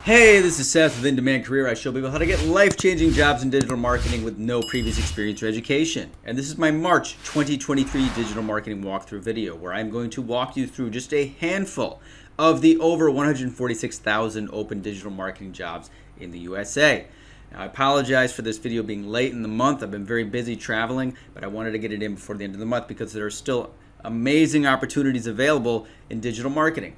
Hey, this is Seth with In Demand Career. I show people how to get life-changing jobs in digital marketing with no previous experience or education. And this is my March 2023 digital marketing walkthrough video where I'm going to walk you through just a handful of the over 146,000 open digital marketing jobs in the USA. Now, I apologize for this video being late in the month. I've been very busy traveling, but I wanted to get it in before the end of the month because there are still amazing opportunities available in digital marketing.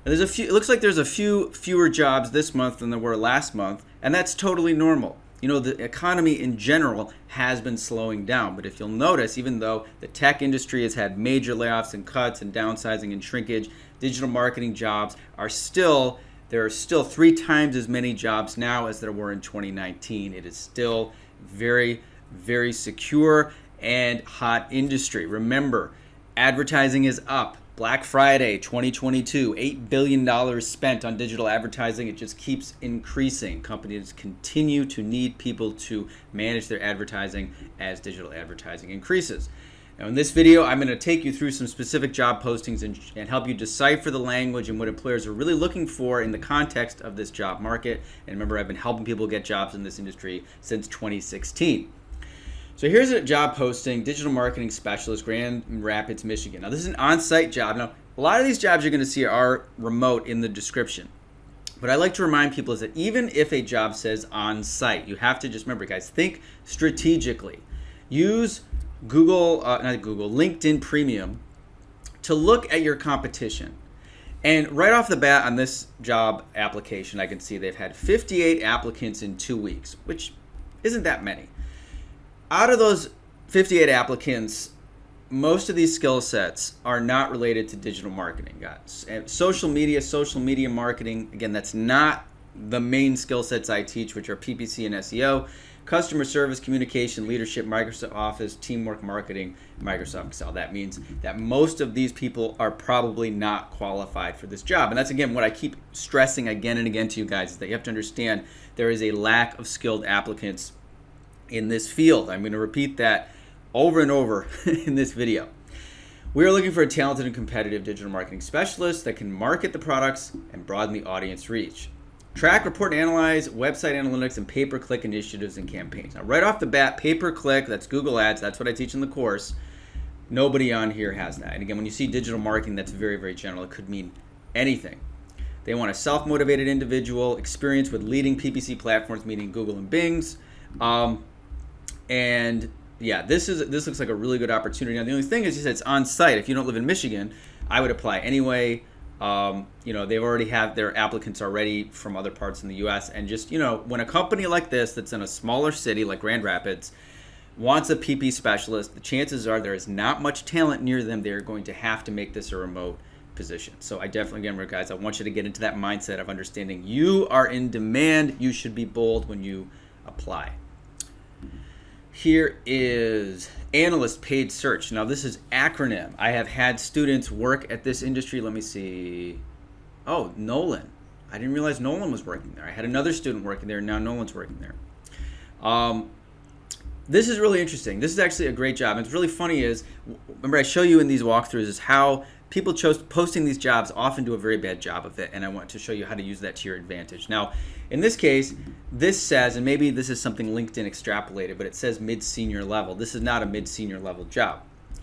And it looks like there's a few fewer jobs this month than there were last month, and that's totally normal. You know, the economy in general has been slowing down, but if you'll notice, even though the tech industry has had major layoffs and cuts and downsizing and shrinkage, digital marketing jobs there are still 3 times as many jobs now as there were in 2019. It is still very, very secure and hot industry. Remember, advertising is up. Black Friday 2022, $8 billion spent on digital advertising. It just keeps increasing. Companies continue to need people to manage their advertising as digital advertising increases. Now in this video, I'm going to take you through some specific job postings and help you decipher the language and what employers are really looking for in the context of this job market. And remember, I've been helping people get jobs in this industry since 2016. So here's a job posting, digital marketing specialist, Grand Rapids, Michigan. Now this is an on-site job. Now a lot of these jobs you're going to see are remote in the description. But I like to remind people is that even if a job says on-site, you have to just remember, guys, think strategically. Use LinkedIn Premium to look at your competition. And right off the bat on this job application, I can see they've had 58 applicants in 2 weeks, which isn't that many. Out of those 58 applicants, most of these skill sets are not related to digital marketing, guys. And social media marketing, again, that's not the main skill sets I teach, which are PPC and SEO, customer service, communication, leadership, Microsoft Office, teamwork marketing, Microsoft Excel. That means that most of these people are probably not qualified for this job. And that's, again, what I keep stressing again and again to you guys, is that you have to understand there is a lack of skilled applicants in this field. I'm going to repeat that over and over in this video. We are looking for a talented and competitive digital marketing specialist that can market the products and broaden the audience reach. Track, report, and analyze website analytics and pay-per-click initiatives and campaigns. Now, right off the bat, pay-per-click, that's Google Ads, that's what I teach in the course. Nobody on here has that. And again, when you see digital marketing, that's very, very general. It could mean anything. They want a self-motivated individual, experience with leading PPC platforms, meaning Google and Bing's. And yeah, this looks like a really good opportunity. Now, the only thing is it's on site. If you don't live in Michigan, I would apply anyway. They already have their applicants already from other parts in the U.S. And just, when a company like this that's in a smaller city like Grand Rapids wants a PP specialist, the chances are there is not much talent near them. They're going to have to make this a remote position. So I definitely, again, guys, I want you to get into that mindset of understanding you are in demand. You should be bold when you apply. Here is analyst paid search. Now this is acronym. I have had students work at this industry. Let me see. Oh, Nolan. I didn't realize Nolan was working there. I had another student working there. Now Nolan's working there. This is really interesting. This is actually a great job. And what's really funny is, remember I show you in these walkthroughs is how people posting these jobs often do a very bad job of it, and I want to show you how to use that to your advantage. Now, in this case, this says, and maybe this is something LinkedIn extrapolated, but it says mid-senior level. This is not a mid-senior level job. It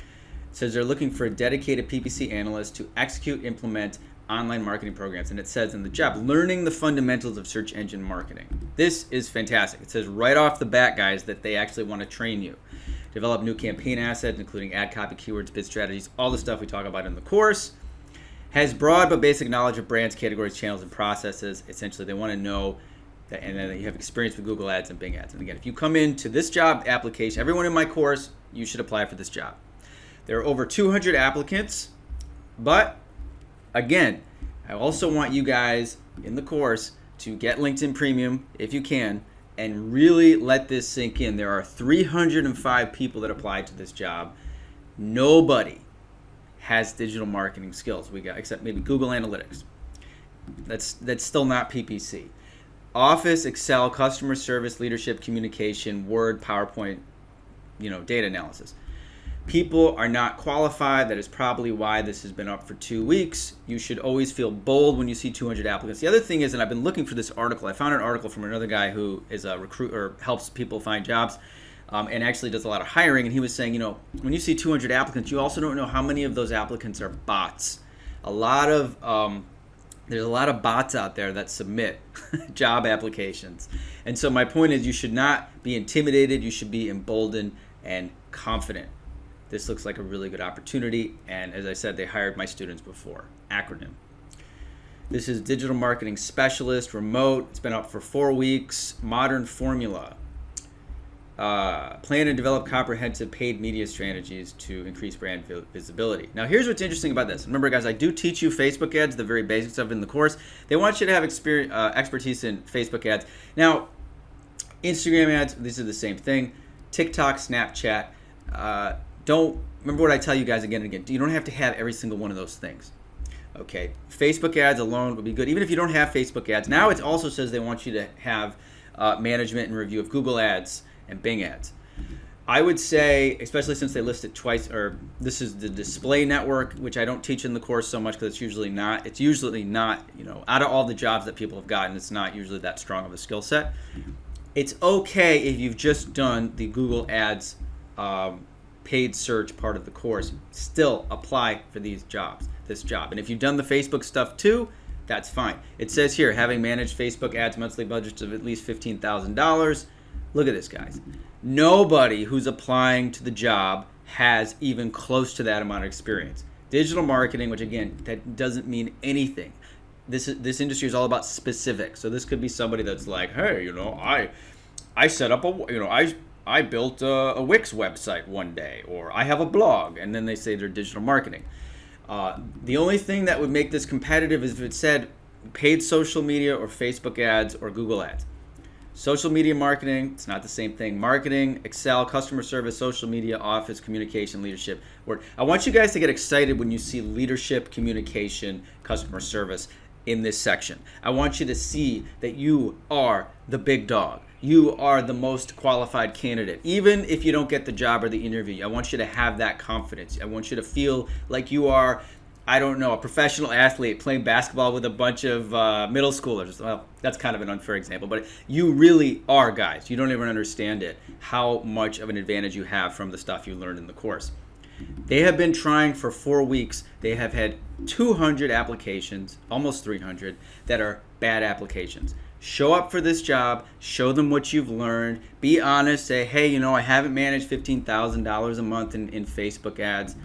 says they're looking for a dedicated PPC analyst to execute, implement online marketing programs, and it says in the job, learning the fundamentals of search engine marketing. This is fantastic. It says right off the bat, guys, that they actually want to train you. Develop new campaign assets, including ad copy, keywords, bid strategies, all the stuff we talk about in the course. Has broad but basic knowledge of brands, categories, channels, and processes. Essentially, they want to know that, and then you have experience with Google Ads and Bing Ads. And again, if you come into this job application, everyone in my course, you should apply for this job. There are over 200 applicants, but again, I also want you guys in the course to get LinkedIn Premium if you can, and really let this sink in. There are 305 people that applied to this job. Nobody has digital marketing skills. We got, except maybe Google Analytics. That's still not PPC. Office, Excel, customer service, leadership, communication, Word, PowerPoint, data analysis. People are not qualified. That is probably why this has been up for 2 weeks. You should always feel bold when you see 200 applicants. The other thing is, and I've been looking for this article, I found an article from another guy who is a recruiter, helps people find jobs, and actually does a lot of hiring. And he was saying, when you see 200 applicants, you also don't know how many of those applicants are bots. There's a lot of bots out there that submit job applications. And so my point is, you should not be intimidated. You should be emboldened and confident. This looks like a really good opportunity. And as I said, they hired my students before. Acronym. This is digital marketing specialist, remote. It's been up for 4 weeks. Modern formula. Plan and develop comprehensive paid media strategies to increase brand visibility. Now, here's what's interesting about this. Remember, guys, I do teach you Facebook ads, the very basics of it in the course. They want you to have expertise in Facebook ads. Now, Instagram ads, these are the same thing. TikTok, Snapchat. Don't remember what I tell you guys again and again. You don't have to have every single one of those things. Okay, Facebook ads alone would be good. Even if you don't have Facebook ads, now it also says they want you to have management and review of Google ads and Bing ads. I would say, especially since they list it twice, or this is the display network, which I don't teach in the course so much because it's usually not, out of all the jobs that people have gotten, it's not usually that strong of a skill set. It's okay if you've just done the Google ads paid search part of the course. Still apply for this job. And if you've done the Facebook stuff too, that's fine. It says here, having managed Facebook ads monthly budgets of at least $15,000. Look at this, guys. Nobody who's applying to the job has even close to that amount of experience. Digital marketing, which again, that doesn't mean anything. This industry is all about specifics. So this could be somebody that's like, hey, I set up I built a Wix website one day, or I have a blog, and then they say they're digital marketing. The only thing that would make this competitive is if it said paid social media or Facebook ads or Google ads. Social media marketing, it's not the same thing. Marketing, Excel, customer service, social media, office, communication, leadership. I want you guys to get excited when you see leadership, communication, customer service in this section. I want you to see that you are the big dog. You are the most qualified candidate. Even if you don't get the job or the interview, I want you to have that confidence. I want you to feel like you are, a professional athlete playing basketball with a bunch of middle schoolers. Well, that's kind of an unfair example, but you really are, guys. You don't even understand it, how much of an advantage you have from the stuff you learned in the course. They have been trying for 4 weeks. They have had 200 applications, almost 300, that are bad applications. Show up for this job, show them what you've learned, be honest, say, hey, I haven't managed $15,000 a month in Facebook ads.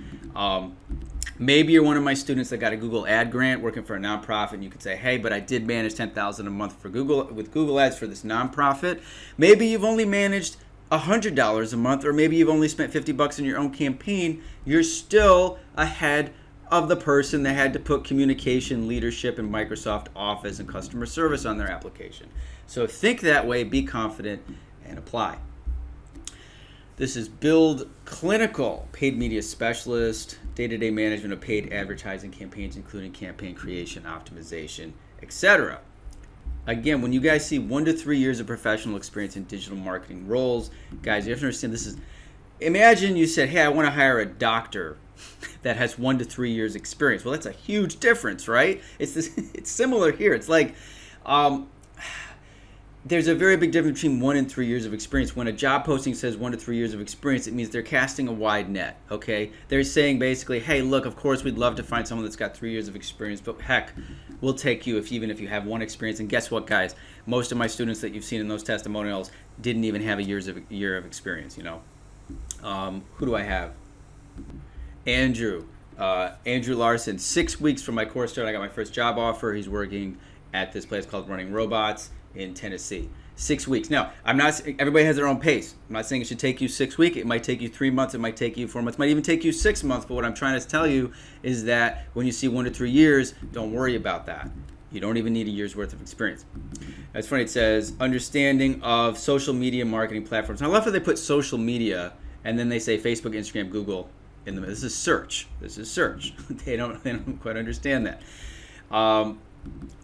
Maybe you're one of my students that got a Google ad grant working for a nonprofit, and you could say, hey, but I did manage $10,000 a month with Google ads for this nonprofit. Maybe you've only managed $100 a month, or maybe you've only spent $50 in your own campaign. You're still ahead of the person that had to put communication, leadership, and Microsoft Office and customer service on their application. So think that way, be confident, and apply. This is Build Clinical Paid Media Specialist, day-to-day management of paid advertising campaigns, including campaign creation, optimization, etc. Again, when you guys see 1 to 3 years of professional experience in digital marketing roles, guys, you have to understand this is, imagine you said, hey, I want to hire a doctor that has 1 to 3 years experience. Well, that's a huge difference, right? It's similar here. It's like, there's a very big difference between 1 and 3 years of experience. When a job posting says 1 to 3 years of experience, it means they're casting a wide net, okay? They're saying basically, hey, look, of course, we'd love to find someone that's got 3 years of experience, but heck, we'll take you even if you have 1 experience. And guess what, guys? Most of my students that you've seen in those testimonials didn't even have a year of experience, Who do I have? Andrew Larson. 6 weeks from my course start, I got my first job offer. He's working at this place called Running Robots in Tennessee. 6 weeks. Now, everybody has their own pace. I'm not saying it should take you 6 weeks. It might take you 3 months. It might take you 4 months. It might even take you 6 months. But what I'm trying to tell you is that when you see 1 to 3 years, don't worry about that. You don't even need a year's worth of experience. That's funny. It says understanding of social media marketing platforms. Now, I love how they put social media and then they say Facebook, Instagram, Google in the middle. This is search. They don't quite understand that.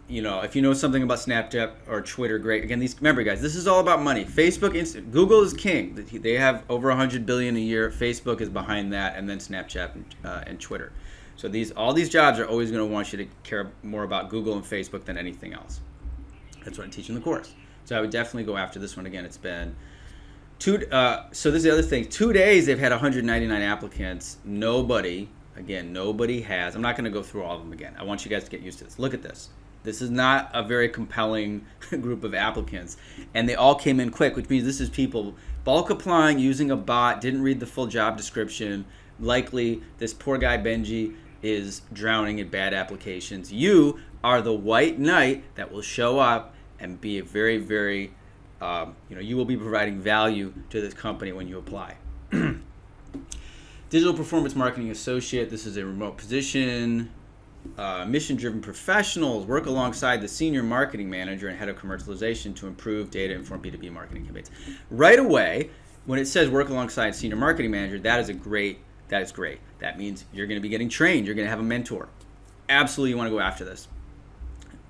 if you know something about Snapchat or Twitter, great. Again, remember, guys, this is all about money. Facebook, Google is king. They have over 100 billion a year. Facebook is behind that, and then Snapchat and Twitter. So all these jobs are always going to want you to care more about Google and Facebook than anything else. That's what I teach in the course. So I would definitely go after this one. Again, it's been so this is the other thing. 2 days, they've had 199 applicants. Nobody has. I'm not going to go through all of them again. I want you guys to get used to this. Look at this. This is not a very compelling group of applicants. And they all came in quick, which means this is people bulk applying using a bot, didn't read the full job description. Likely, this poor guy Benji is drowning in bad applications. You are the white knight that will show up and be a very, very, you will be providing value to this company when you apply. Digital Performance Marketing Associate. This is a remote position. Mission-driven professionals work alongside the senior marketing manager and head of commercialization to improve data-informed B2B marketing campaigns. Right away, when it says work alongside senior marketing manager, that is great. That means you're going to be getting trained. You're going to have a mentor. Absolutely, you want to go after this.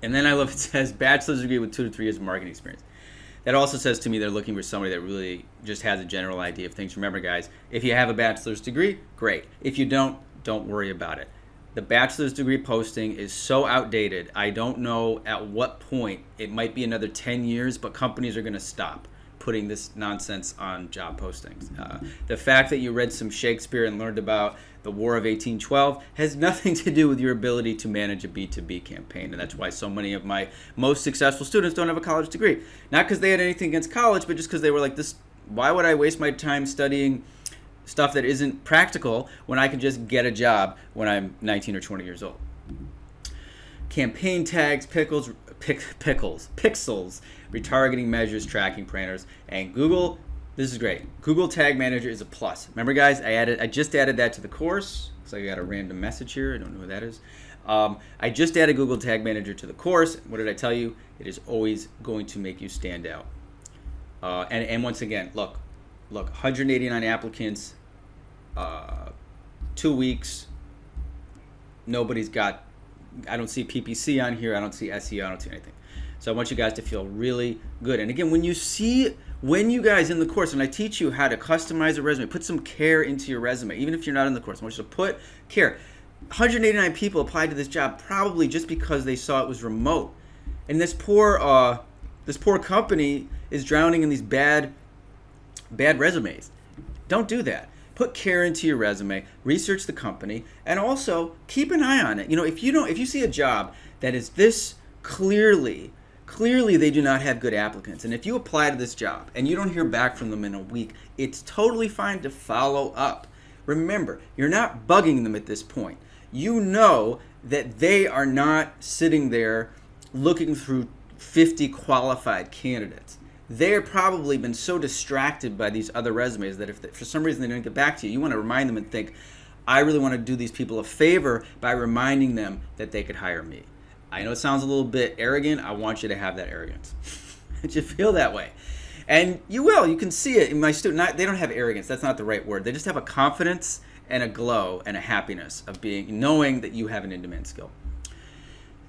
And then I love it says bachelor's degree with 2 to 3 years of marketing experience. That also says to me they're looking for somebody that really just has a general idea of things. Remember, guys, if you have a bachelor's degree, great. If you don't worry about it. The bachelor's degree posting is so outdated. I don't know at what point. It might be another 10 years, but companies are going to stop putting this nonsense on job postings. The fact that you read some Shakespeare and learned about the War of 1812 has nothing to do with your ability to manage a B2B campaign, and that's why so many of my most successful students don't have a college degree. Not because they had anything against college, but just because they were like, why would I waste my time studying stuff that isn't practical when I can just get a job when I'm 19 or 20 years old. Campaign tags, pixels, retargeting measures, tracking parameters, and Google. This is great. Google Tag Manager is a plus. Remember, guys, I just added that to the course. Looks like I got a random message here. I don't know who that is. I just added Google Tag Manager to the course. What did I tell you? It is always going to make you stand out. And once again, look, 189 applicants, 2 weeks. Nobody's got. I don't see PPC on here. I don't see SEO. I don't see anything. So I want you guys to feel really good. And again, when you guys in the course, and I teach you how to customize a resume, put some care into your resume, even if you're not in the course, I want you to put care. 189 people applied to this job probably just because they saw it was remote. And this poor company is drowning in these bad resumes. Don't do that. Put care into your resume, research the company, and also keep an eye on it. If you see a job that is this clearly they do not have good applicants, and if you apply to this job and you don't hear back from them in a week, it's totally fine to follow up. Remember, you're not bugging them at this point. You know that they are not sitting there looking through 50 qualified candidates. They're probably been so distracted by these other resumes that if for some reason they don't get back to you, you want to remind them and think, I really want to do these people a favor by reminding them that they could hire me. I know it sounds a little bit arrogant. I want you to have that arrogance. That you feel that way. And you will. You can see it in my student. They don't have arrogance. That's not the right word. They just have a confidence and a glow and a happiness of knowing that you have an in-demand skill.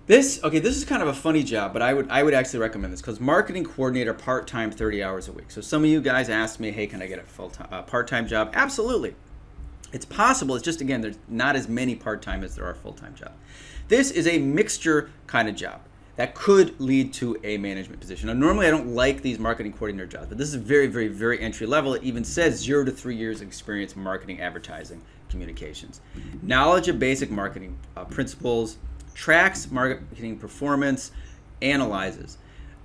This is kind of a funny job, but I would actually recommend this because marketing coordinator part-time, 30 hours a week. So some of you guys asked me, hey, can I get a part-time job? Absolutely. It's possible. It's just, again, there's not as many part-time as there are full-time jobs. This is a mixture kind of job that could lead to a management position. Now, normally I don't like these marketing coordinator jobs, but this is very, very, very entry level. It even says 0 to 3 years of experience in marketing, advertising, communications. Knowledge of basic marketing principles, tracks marketing performance, analyzes.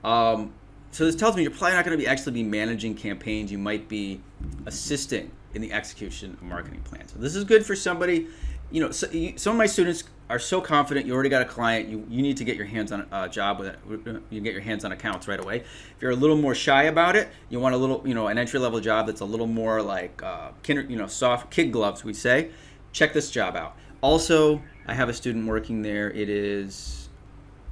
So this tells me you're probably not going to actually be managing campaigns. You might be assisting in the execution of marketing plans. So this is good for somebody. Some of my students are so confident. You already got a client. You need to get your hands on a job with it. You get your hands on accounts right away. If you're a little more shy about it, you want a little, an entry level job that's a little more like soft kid gloves, we say. Check this job out. Also, I have a student working there. It was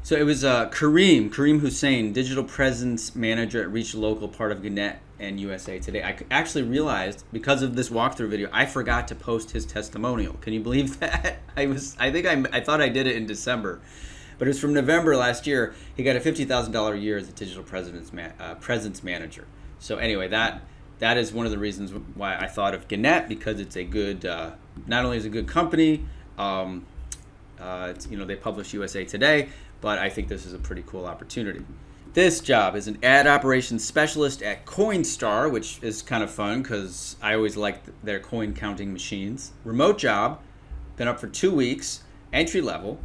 Kareem Hussein, digital presence manager at Reach Local, part of Gannett and USA Today. I actually realized because of this walkthrough video, I forgot to post his testimonial. Can you believe that? I thought I did it in December, but it was from November last year. He got a $50,000 a year as a digital presence manager. So anyway, that is one of the reasons why I thought of Gannett, because it's a good, not only is it a good company, it's, they publish USA Today, but I think this is a pretty cool opportunity. This job is an ad operations specialist at Coinstar, which is kind of fun because I always liked their coin counting machines. Remote job, been up for 2 weeks, entry level.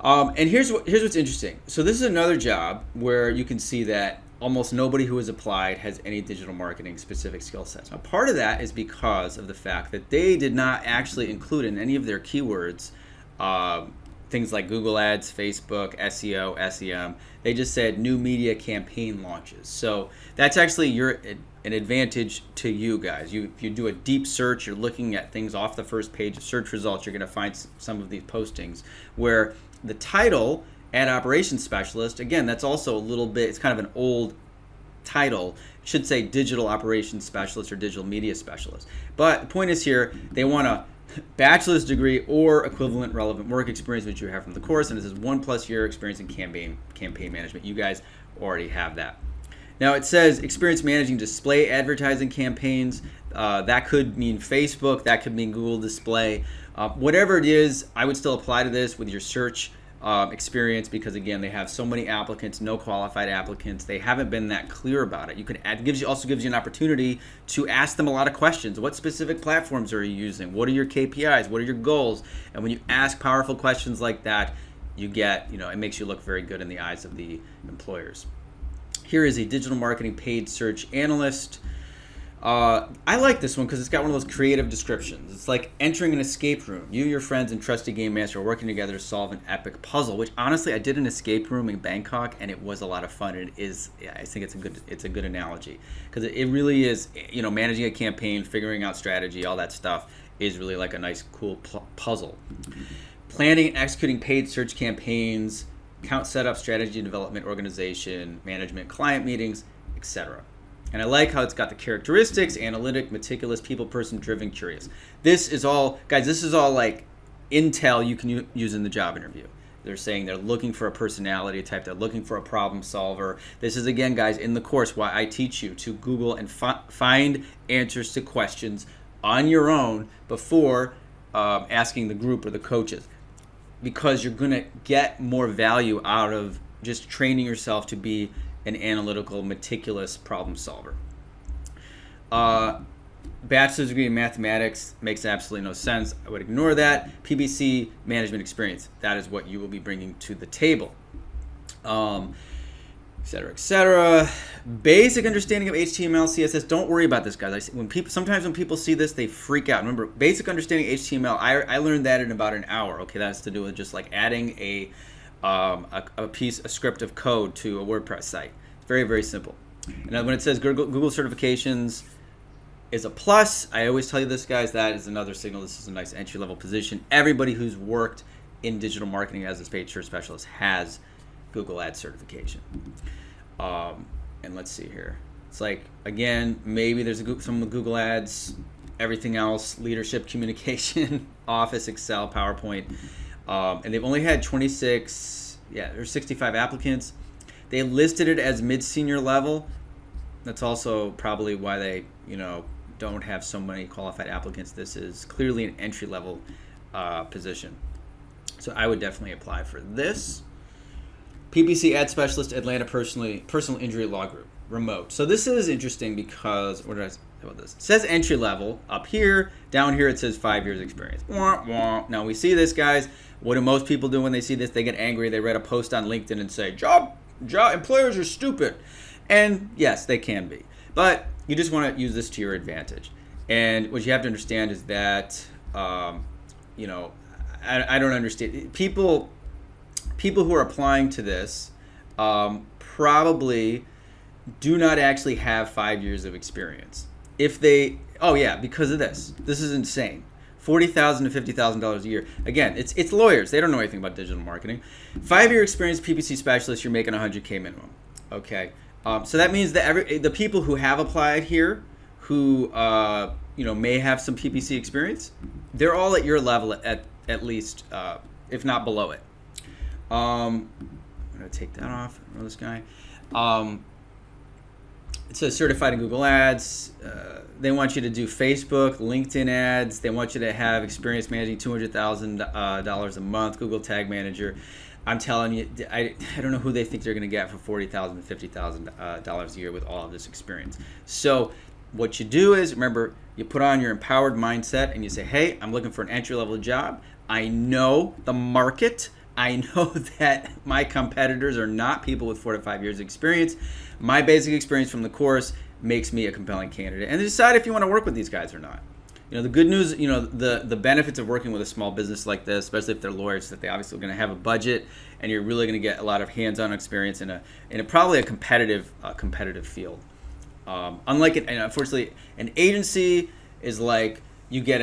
And here's what's interesting. So this is another job where you can see that almost nobody who has applied has any digital marketing specific skill sets. Now, part of that is because of the fact that they did not actually include in any of their keywords things like Google Ads, Facebook, SEO, SEM. They just said new media campaign launches. So that's actually an advantage to you guys. If you do a deep search, you're looking at things off the first page of search results, you're going to find some of these postings where the title, ad operations specialist, again, that's also a little bit, it's kind of an old title. It should say digital operations specialist or digital media specialist. But the point is here, they want a bachelor's degree or equivalent relevant work experience which you have from the course, and this is 1+ year experience in campaign management. You guys already have that. Now it says experience managing display advertising campaigns. That could mean Facebook, that could mean Google Display. Whatever it is, I would still apply to this with your search experience, because again, they have so many applicants, no qualified applicants. They haven't been that clear about it. You can add, also gives you an opportunity to ask them a lot of questions. What specific platforms are you using? What are your KPIs? What are your goals? And when you ask powerful questions like that, you get, it makes you look very good in the eyes of the employers. Here is a digital marketing paid search analyst. I like this one because it's got one of those creative descriptions. It's like entering an escape room. You, your friends, and trusted game master are working together to solve an epic puzzle, which honestly, I did an escape room in Bangkok and it was a lot of fun. And it is, I think it's a good analogy because it really is, managing a campaign, figuring out strategy, all that stuff is really like a nice, cool puzzle. Planning and executing paid search campaigns, account setup, strategy development, organization, management, client meetings, etc. And I like how it's got the characteristics: analytic, meticulous, people person, driven, curious. This is all, guys, this is all like intel you can use in the job interview. They're saying they're looking for a personality type. They're looking for a problem solver. This is, again, guys, in the course why I teach you to Google and find answers to questions on your own before asking the group or the coaches, because you're going to get more value out of just training yourself to be an analytical, meticulous problem solver. Bachelor's degree in mathematics makes absolutely no sense. I would ignore that. PPC management experience, that is what you will be bringing to the table. Et cetera, et cetera. Basic understanding of HTML, CSS. Don't worry about this, guys. Sometimes when people see this, they freak out. Remember, basic understanding of HTML, I learned that in about an hour. Okay, that has to do with just like adding a script of code to a WordPress site. It's very, very simple. And when it says Google certifications is a plus, I always tell you this, guys, that is another signal this is a nice entry-level position. Everybody who's worked in digital marketing as a paid search specialist has Google Ads certification. And let's see here. It's like, again, maybe there's some with Google Ads, everything else, leadership, communication, Office, Excel, PowerPoint. And they've only had there's 65 applicants. They listed it as mid-senior level. That's also probably why they, don't have so many qualified applicants. This is clearly an entry-level position. So I would definitely apply for this. PPC ad specialist, Atlanta personal injury law group, remote. So this is interesting because, what did I say about this? It says entry level up here. Down here it says 5 years experience. Wah, wah. Now we see this, guys. What do most people do when they see this? They get angry. They read a post on LinkedIn and say, job employers are stupid. And yes, they can be. But you just want to use this to your advantage. And what you have to understand is that, I don't understand. People who are applying to this probably do not actually have 5 years of experience. If they, because of this. This is insane. $40,000 to $50,000 a year. Again, it's lawyers. They don't know anything about digital marketing. 5-year experience PPC specialist, you're making $100K minimum. Okay, so that means that the people who have applied here, who may have some PPC experience, they're all at your level at least, if not below it. I'm going to take that off. I know this guy. It says certified in Google Ads. They want you to do Facebook, LinkedIn ads. They want you to have experience managing $200,000 a month, Google Tag Manager. I'm telling you, I don't know who they think they're going to get for $40,000 to $50,000 a year with all of this experience. So what you do is, remember, you put on your empowered mindset and you say, hey, I'm looking for an entry-level job. I know the market. I know that my competitors are not people with 4 to 5 years experience. My basic experience from the course makes me a compelling candidate. And decide if you want to work with these guys or not. You know, the good news, you know, the benefits of working with a small business like this, especially if they're lawyers, that they obviously are going to have a budget, and you're really going to get a lot of hands-on experience in a probably a competitive field. Unlike it, and unfortunately, an agency is like you get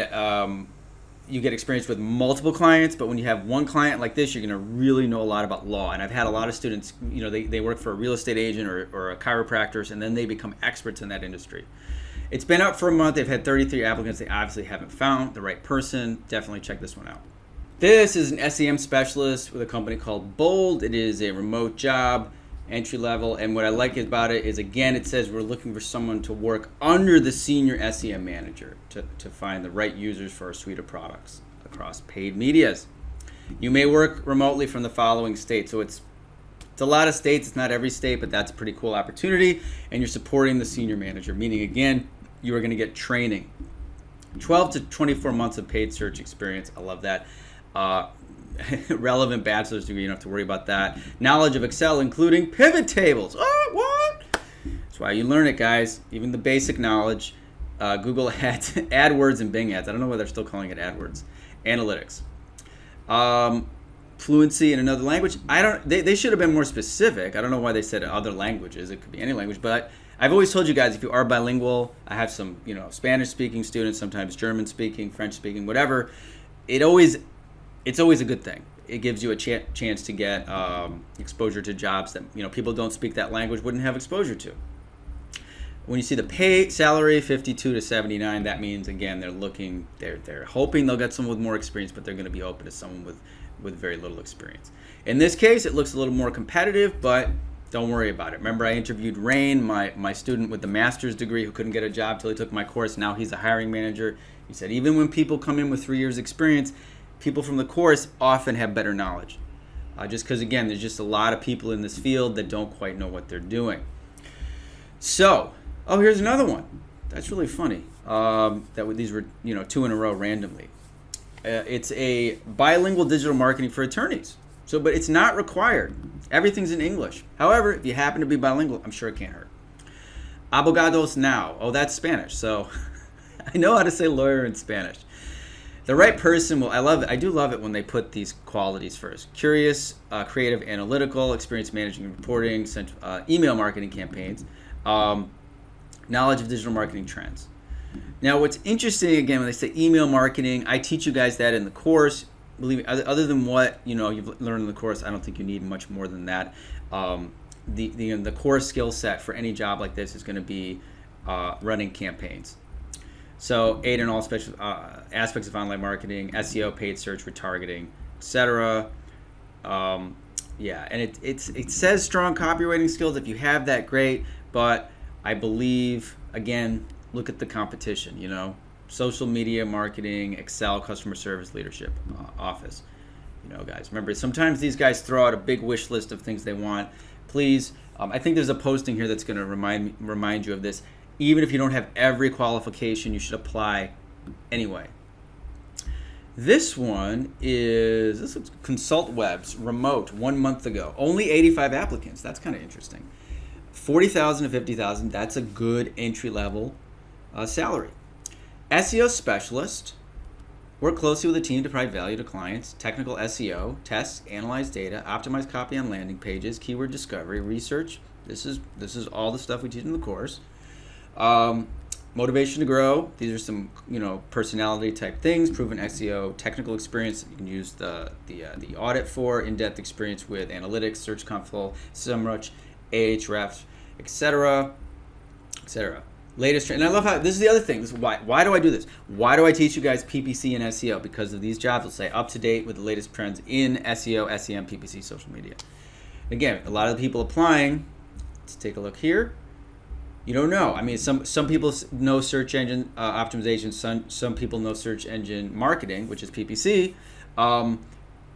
experience with multiple clients, but when you have one client like this, you're going to really know a lot about law. And I've had a lot of students, you know, they work for a real estate agent or a chiropractor, and then they become experts in that industry. It's been out for a month. They've had 33 applicants. They obviously haven't found the right person. Definitely check this one out. This is an SEM specialist with a company called Bold. It is a remote job, entry level. And what I like about it is, again, it says we're looking for someone to work under the senior SEM manager to find the right users for our suite of products across paid medias. You may work remotely from the following states. So it's a lot of states. It's not every state, but that's a pretty cool opportunity. And you're supporting the senior manager, meaning, again, you are going to get training. 12 to 24 months of paid search experience. I love that. Relevant bachelor's degree, you don't have to worry about that. Knowledge of Excel, including pivot tables. Oh, what? That's why you learn it, guys. Even the basic knowledge. Google Ads, AdWords, and Bing Ads. I don't know why they're still calling it AdWords. Analytics. Fluency in another language. They should have been more specific. I don't know why they said other languages. It could be any language, but I've always told you guys, if you are bilingual, I have some, you know, Spanish-speaking students, sometimes German-speaking, French-speaking, whatever. It's always a good thing. It gives you a chance to get exposure to jobs that, you know, people don't speak that language wouldn't have exposure to. When you see the pay salary 52 to 79, that means, again, they're hoping they'll get someone with more experience, but they're going to be open to someone with very little experience. In this case, it looks a little more competitive, but don't worry about it. Remember, I interviewed Rain, my student with the master's degree who couldn't get a job till he took my course. Now he's a hiring manager. He said even when people come in with 3 years experience, people from the course often have better knowledge. Just because, again, there's just a lot of people in this field that don't quite know what they're doing. So, here's another one. That's really funny. These were, you know, 2 in a row randomly. It's a bilingual digital marketing for attorneys. But it's not required. Everything's in English. However, if you happen to be bilingual, I'm sure it can't hurt. Abogados now. Oh, that's Spanish. So I know how to say lawyer in Spanish. The right person will, I do love it when they put these qualities first. Curious, creative, analytical, experience managing and reporting, email marketing campaigns, knowledge of digital marketing trends. Now, what's interesting, again, when they say email marketing, I teach you guys that in the course. Believe me, other than what, you know, you've learned in the course, I don't think you need much more than that. The core skill set for any job like this is going to be running campaigns. So aid in all special aspects of online marketing, SEO, paid search, retargeting, etc. And it says strong copywriting skills. If you have that, great. But I believe, again, look at the competition, you know. Social media marketing, Excel, customer service, leadership, office. You know, guys, remember, sometimes these guys throw out a big wish list of things they want. Please, I think there's a posting here that's going to remind you of this. Even if you don't have every qualification, you should apply anyway. This one is Consult Webs, remote, 1 month ago. Only 85 applicants. That's kind of interesting. 40,000 to 50,000. That's a good entry level salary. SEO specialist. Work closely with a team to provide value to clients. Technical SEO, test, analyze data, optimize copy on landing pages, keyword discovery, research. This is all the stuff we teach in the course. Motivation to grow. These are some, you know, personality type things. Proven SEO, technical experience. You can use the audit for in-depth experience with analytics, Search Console, SEMrush, Ahrefs, etc., etc. latest trend. And I love how this is the other thing. This is why do I do this? Why do I teach you guys PPC and SEO? Because of these jobs will say up to date with the latest trends in SEO, SEM, PPC, social media. Again, a lot of the people applying, let's take a look here. You don't know. I mean, some people know search engine optimization. Some people know search engine marketing, which is PPC.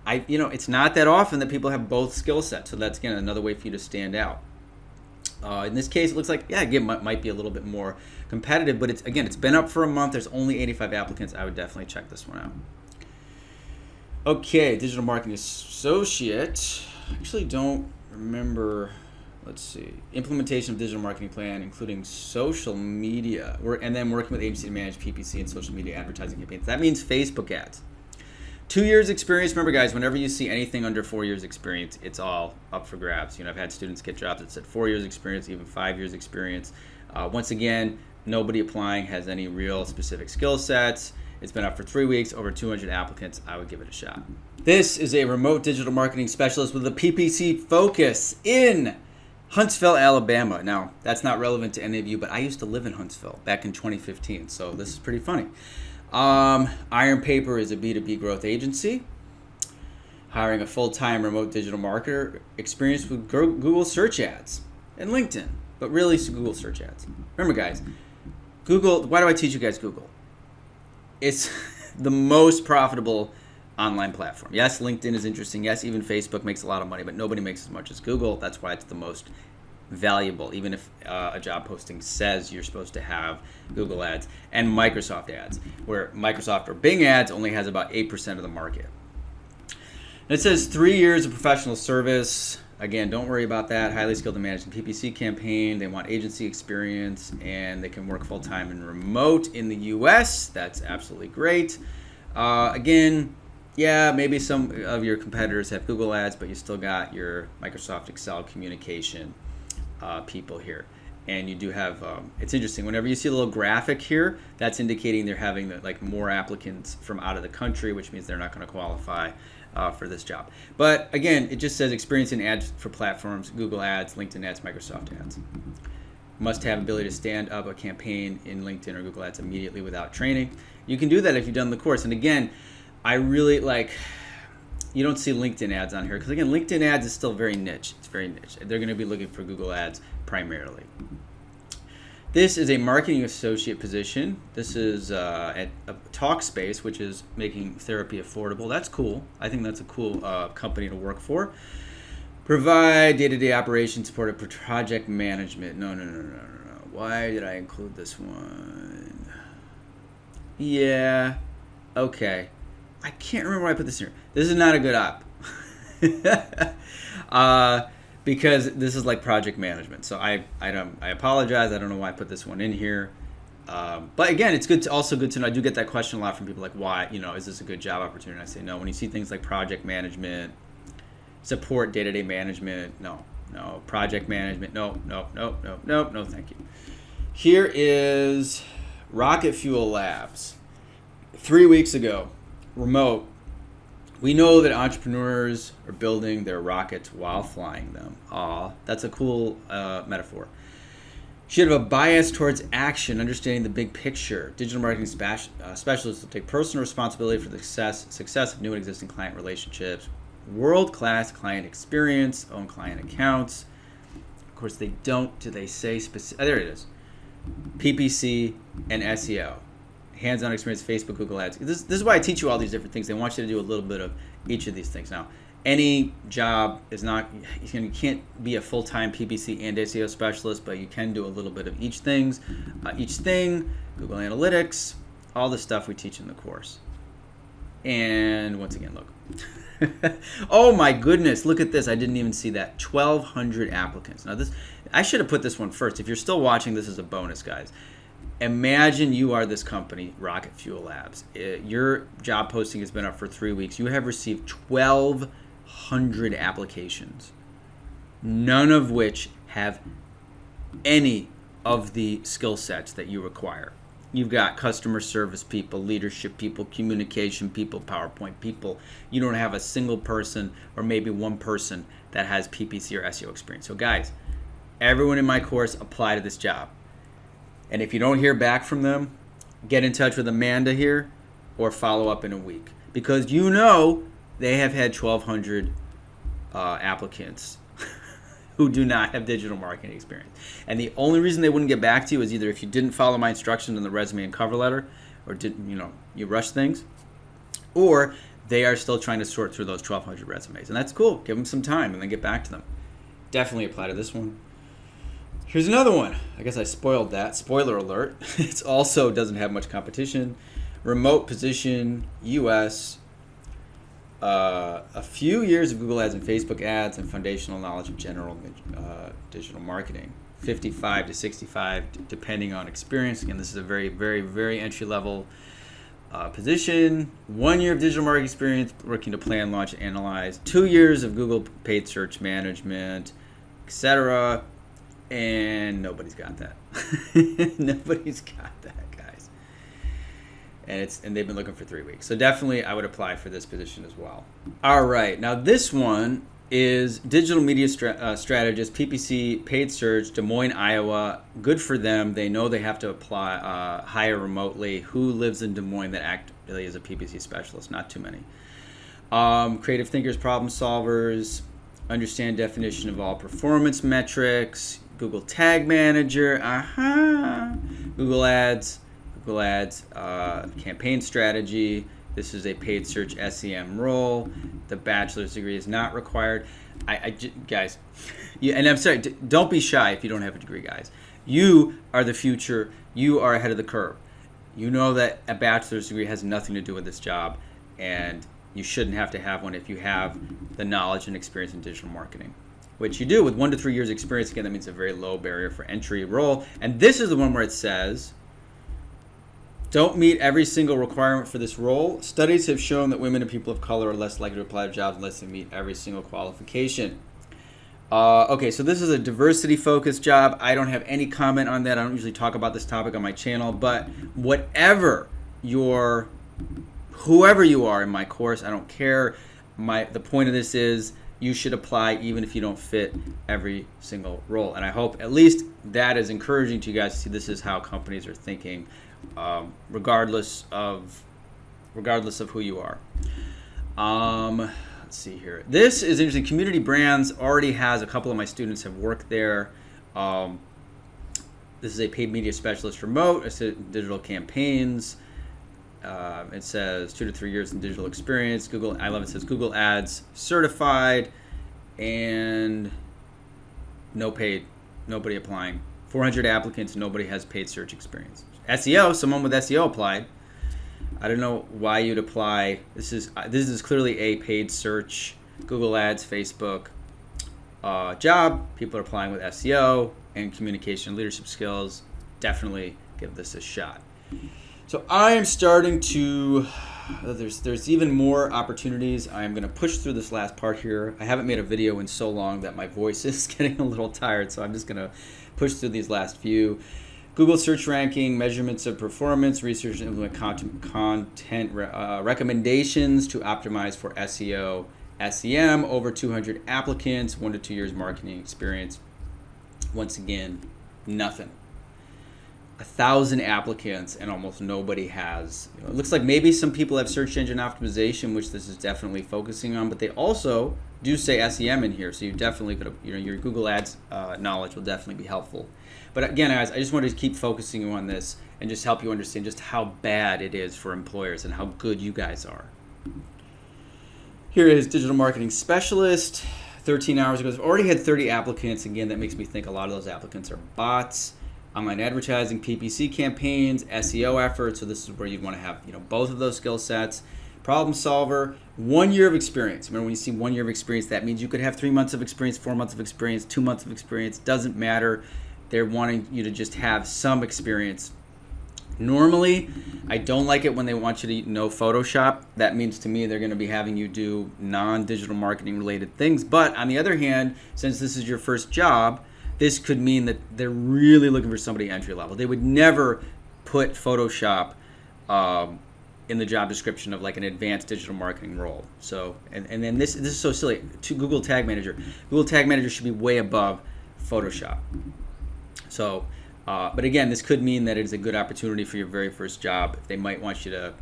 It's not that often that people have both skill sets. So that's, again, another way for you to stand out. In this case, it looks like, again, might be a little bit more competitive, but it's been up for a month. There's only 85 applicants. I would definitely check this one out. Okay, digital marketing associate. I actually don't remember. Let's see. Implementation of digital marketing plan, including social media, and then working with agency to manage PPC and social media advertising campaigns. That means Facebook ads. 2 years experience. Remember, guys, whenever you see anything under 4 years experience, it's all up for grabs. I've had students get jobs that said 4 years experience, even 5 years experience. Once again, nobody applying has any real specific skill sets. It's been up for 3 weeks, over 200 applicants. I would give it a shot. This is a remote digital marketing specialist with a PPC focus in Huntsville, Alabama. Now, that's not relevant to any of you, but I used to live in Huntsville back in 2015, so this is pretty funny. Iron Paper is a B2B growth agency, hiring a full-time remote digital marketer experienced with Google search ads and LinkedIn, but really it's Google search ads. Remember, guys, Google, why do I teach you guys Google? It's the most profitable online platform. Yes, LinkedIn is interesting. Yes, even Facebook makes a lot of money, but nobody makes as much as Google. That's why it's the most valuable, even if a job posting says you're supposed to have Google ads and Microsoft ads, where Microsoft or Bing ads only has about 8% of the market. And it says 3 years of professional service. Again, don't worry about that. Highly skilled in managing PPC campaign. They want agency experience, and they can work full-time and remote in the US. That's absolutely great. Again, yeah, maybe some of your competitors have Google ads, but you still got your Microsoft Excel communication people here. And you do have, it's interesting, whenever you see a little graphic here, that's indicating they're having more applicants from out of the country, which means they're not going to qualify for this job. But again, it just says experience in ads for platforms, Google ads, LinkedIn ads, Microsoft ads. Must have ability to stand up a campaign in LinkedIn or Google ads immediately without training. You can do that if you've done the course. And again, I really you don't see LinkedIn ads on here because, again, LinkedIn ads is still very niche. It's very niche. They're going to be looking for Google ads primarily. This is a marketing associate position. This is at a Talkspace, which is making therapy affordable. That's cool. I think that's a cool company to work for. Provide day-to-day operations support of project management. No. Why did I include this one? Yeah. Okay. I can't remember why I put this here. This is not a good op. Because this is like project management. So I apologize. I don't know why I put this one in here. But again, it's also good to know. I do get that question a lot from people, like, why, is this a good job opportunity? And I say no. When you see things like project management, support day-to-day management, no. Project management, no, thank you. Here is Rocket Fuel Labs. 3 weeks ago, remote. We know that entrepreneurs are building their rockets while flying them. Aw, that's a cool metaphor. Should have a bias towards action, understanding the big picture. Digital marketing specialists will take personal responsibility for the success of new and existing client relationships. World-class client experience, own client accounts. Of course, they don't. Do they say specific? There it is. PPC and SEO. Hands-on experience, Facebook, Google ads. This is why I teach you all these different things. They want you to do a little bit of each of these things. Now, any job is not, you can't be a full-time PPC and SEO specialist, but you can do a little bit of each thing, Google Analytics, all the stuff we teach in the course. And once again, look. Oh my goodness, look at this. I didn't even see that. 1,200 applicants. Now I should have put this one first. If you're still watching, this is a bonus, guys. Imagine you are this company, Rocket Fuel Labs. Your job posting has been up for 3 weeks. You have received 1,200 applications, none of which have any of the skill sets that you require. You've got customer service people, leadership people, communication people, PowerPoint people. You don't have a single person or maybe one person that has PPC or SEO experience. So guys, everyone in my course apply to this job. And if you don't hear back from them, get in touch with Amanda here or follow up in a week, because you know they have had 1,200 applicants who do not have digital marketing experience. And the only reason they wouldn't get back to you is either if you didn't follow my instructions in the resume and cover letter, or you rushed things, or they are still trying to sort through those 1,200 resumes. And that's cool. Give them some time and then get back to them. Definitely apply to this one. Here's another one. I guess I spoiled that. Spoiler alert. It also doesn't have much competition. Remote position, US. A few years of Google Ads and Facebook ads and foundational knowledge of general digital marketing. 55 to 65, depending on experience. Again, this is a very, very, very entry-level position. 1 year of digital marketing experience, working to plan, launch, and analyze. 2 years of Google paid search management, etc. And nobody's got that. Nobody's got that, guys. And they've been looking for 3 weeks. So definitely I would apply for this position as well. All right. Now this one is digital media strategist, PPC, paid search, Des Moines, Iowa. Good for them. They know they have to apply, hire remotely. Who lives in Des Moines that actually is a PPC specialist? Not too many. Creative thinkers, problem solvers, understand definition of all performance metrics, Google Tag Manager, Google Ads, campaign strategy. This is a paid search SEM role. The bachelor's degree is not required. Guys, and I'm sorry, don't be shy if you don't have a degree, guys. You are the future. You are ahead of the curve. You know that a bachelor's degree has nothing to do with this job, and you shouldn't have to have one if you have the knowledge and experience in digital marketing, which you do with 1 to 3 years experience. Again, that means a very low barrier for entry role. And this is the one where it says, don't meet every single requirement for this role. Studies have shown that women and people of color are less likely to apply to jobs unless they meet every single qualification. Okay, so this is a diversity-focused job. I don't have any comment on that. I don't usually talk about this topic on my channel, but whoever you are in my course, I don't care. The point of this is you should apply even if you don't fit every single role. And I hope at least that is encouraging to you guys to see this is how companies are thinking, regardless of who you are. Let's see here. This is interesting. Community Brands already has a couple of my students have worked there. This is a paid media specialist remote. It's digital campaigns. It says 2 to 3 years in digital experience. I love it. It says Google Ads certified, and no paid, nobody applying. 400 applicants, nobody has paid search experience. SEO, someone with SEO applied. I don't know why you'd apply. This is clearly a paid search, Google Ads, Facebook job. People are applying with SEO and communication and leadership skills. Definitely give this a shot. So I am starting to, there's even more opportunities. I'm going to push through this last part here. I haven't made a video in so long that my voice is getting a little tired, so I'm just going to push through these last few. Google search ranking, measurements of performance, research and implement content recommendations to optimize for SEO, SEM, over 200 applicants, 1 to 2 years marketing experience. Once again, nothing. 1,000 applicants and almost nobody has. It looks like maybe some people have search engine optimization, which this is definitely focusing on, but they also do say SEM in here, so you definitely could, your Google Ads knowledge will definitely be helpful. But again, guys, I just wanted to keep focusing on this and just help you understand just how bad it is for employers and how good you guys are. Here is digital marketing specialist. 13 hours ago, I've already had 30 applicants. Again, that makes me think a lot of those applicants are bots. Online advertising, PPC campaigns, SEO efforts. So this is where you'd want to have, both of those skill sets. Problem solver, 1 year of experience. Remember, when you see 1 year of experience, that means you could have 3 months of experience, 4 months of experience, 2 months of experience. Doesn't matter. They're wanting you to just have some experience. Normally, I don't like it when they want you to know Photoshop. That means to me they're going to be having you do non-digital marketing related things. But on the other hand, since this is your first job, this could mean that they're really looking for somebody entry level. They would never put Photoshop in the job description of like an advanced digital marketing role. So, and then this is so silly. To Google Tag Manager. Google Tag Manager should be way above Photoshop. So But again, this could mean that it's a good opportunity for your very first job. They might want you to,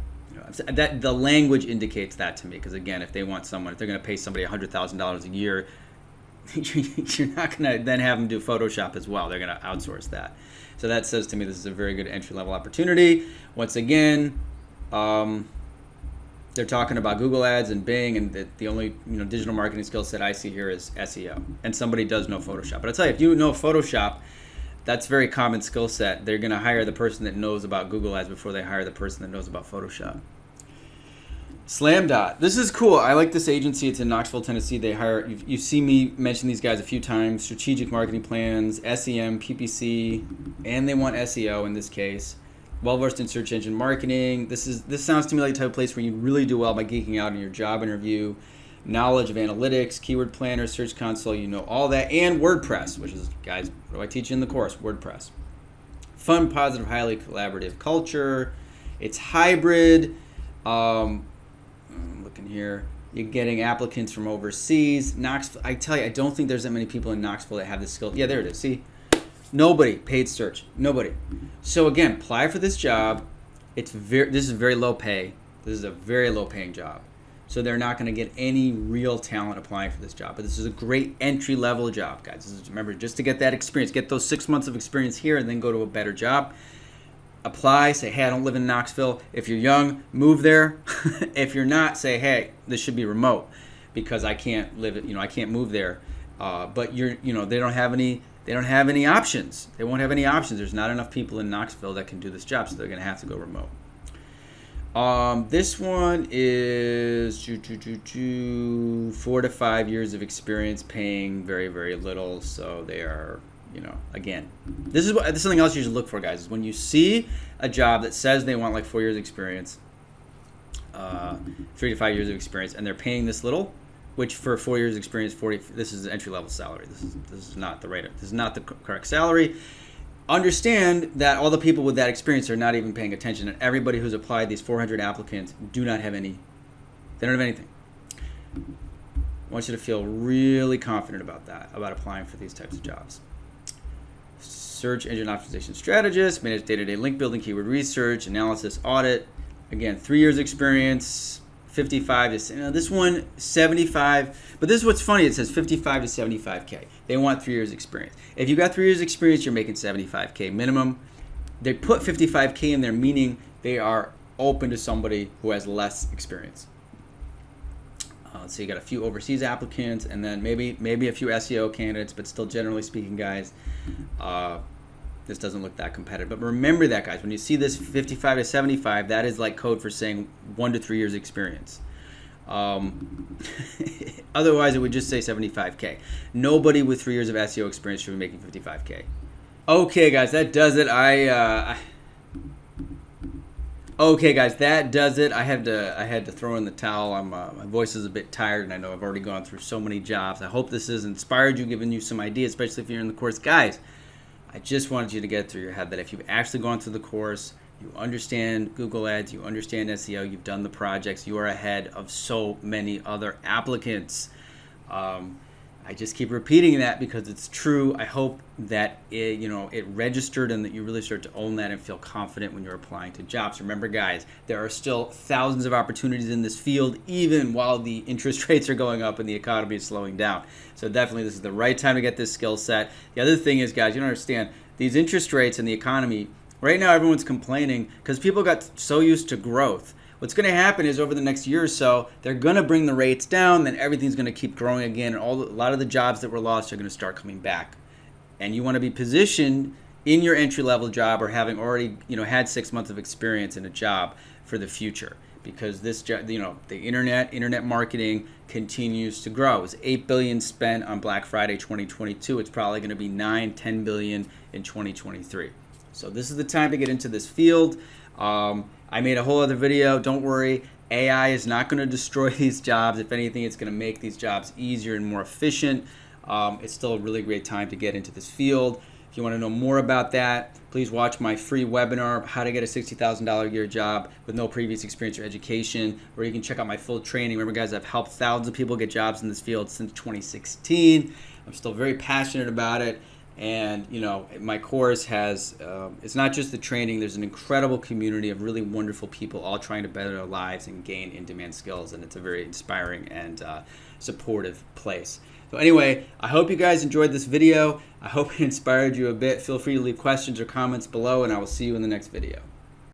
that the language indicates that to me. Because again, if they want someone, if they're going to pay somebody $100,000 a year, you're not going to then have them do Photoshop as well. They're going to outsource that. So that says to me this is a very good entry-level opportunity. Once again, they're talking about Google Ads and Bing, and the only digital marketing skill set I see here is SEO. And somebody does know Photoshop. But I'll tell you, if you know Photoshop, that's a very common skill set. They're going to hire the person that knows about Google Ads before they hire the person that knows about Photoshop. SlamDot. This is cool. I like this agency. It's in Knoxville, Tennessee. They hire, you see me mention these guys a few times, strategic marketing plans, SEM, PPC, and they want SEO in this case. Well-versed in search engine marketing. This sounds to me like the type of place where you really do well by geeking out in your job interview. Knowledge of analytics, keyword planner, search console, all that, and WordPress, which is, guys, what do I teach you in the course? WordPress. Fun, positive, highly collaborative culture. It's hybrid. I'm looking here. You're getting applicants from overseas. Knoxville, I tell you, I don't think there's that many people in Knoxville that have this skill. Yeah, there it is. See? Nobody. Paid search. Nobody. So again, apply for this job. This is very low pay. This is a very low paying job. So they're not going to get any real talent applying for this job. But this is a great entry-level job, guys. Remember, just to get that experience, get those 6 months of experience here and then go to a better job. Apply, say, hey, I don't live in Knoxville. If you're young, move there. If you're not, say, hey, this should be remote because I can't live, I can't move there. But they don't have any options. They won't have any options. There's not enough people in Knoxville that can do this job, so they're going to have to go remote. This one is 4 to 5 years of experience, paying very, very little. So they are, again, this is something else you should look for, guys. Is when you see a job that says they want like 4 years experience, 3 to 5 years of experience, and they're paying this little, which for 4 years experience, this is an entry level salary. This is not the right. This is not the correct salary. Understand that all the people with that experience are not even paying attention, and everybody who's applied, these 400 applicants, do not have any. They don't have anything. I want you to feel really confident about that, about applying for these types of jobs. Search engine optimization strategist, manage day-to-day link building, keyword research, analysis, audit. Again, 3 years experience. 55 to this one 75, but this is what's funny. It says 55 to 75K. They want 3 years experience. If you got 3 years experience, you're making 75K minimum. They put 55K in there, meaning they are open to somebody who has less experience. So you got a few overseas applicants, and then maybe a few SEO candidates, but still, generally speaking, guys, this doesn't look that competitive. But remember that, guys, when you see this 55 to 75, that is like code for saying 1 to 3 years experience. Otherwise, it would just say 75K. Nobody with 3 years of SEO experience should be making 55K. Okay, guys, that does it. Okay, guys, that does it. I had to throw in the towel. My voice is a bit tired, and I know I've already gone through so many jobs. I hope this has inspired you, given you some ideas, especially if you're in the course. Guys, I just wanted you to get through your head that if you've actually gone through the course, you understand Google Ads, you understand SEO, you've done the projects, you are ahead of so many other applicants. I just keep repeating that because it's true. I hope that it registered and that you really start to own that and feel confident when you're applying to jobs. Remember, guys, there are still thousands of opportunities in this field, even while the interest rates are going up and the economy is slowing down. So definitely this is the right time to get this skill set. The other thing is, guys, you don't understand these interest rates and the economy. Right now, everyone's complaining because people got so used to growth. What's going to happen is over the next year or so, they're going to bring the rates down, then everything's going to keep growing again, and a lot of the jobs that were lost are going to start coming back. And you want to be positioned in your entry-level job or having already had 6 months of experience in a job for the future, because this job, the internet marketing continues to grow. It was $8 billion spent on Black Friday 2022. It's probably going to be $9-10 billion in 2023. So this is the time to get into this field. I made a whole other video. Don't worry. AI is not going to destroy these jobs. If anything, it's going to make these jobs easier and more efficient. It's still a really great time to get into this field. If you want to know more about that, please watch my free webinar, How to Get a $60,000 a Year Job with No Previous Experience or Education, where you can check out my full training. Remember, guys, I've helped thousands of people get jobs in this field since 2016. I'm still very passionate about it. And you know, my course has it's not just the training. There's an incredible community of really wonderful people all trying to better their lives and gain in-demand skills, and it's a very inspiring and supportive place. So anyway, I hope you guys enjoyed this video. I hope it inspired you a bit. Feel free to leave questions or comments below, and I will see you in the next video.